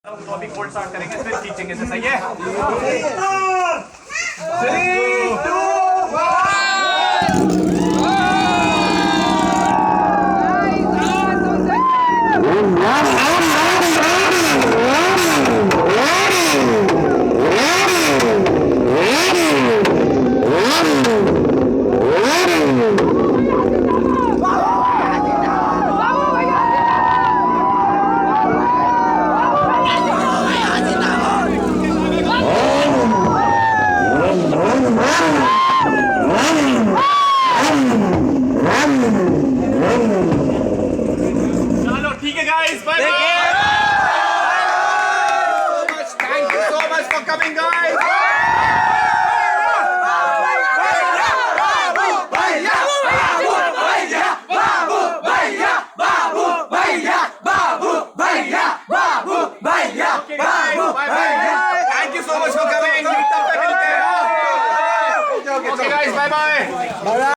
तो अभी cold start करेंगे फिर खींचेंगे से, सही है? 3, 2, चलो ठीक है guys, bye bye. Thank you so much for coming guys. Okay guys, bye bye. Thank you so much for coming. Okay guys, bye bye.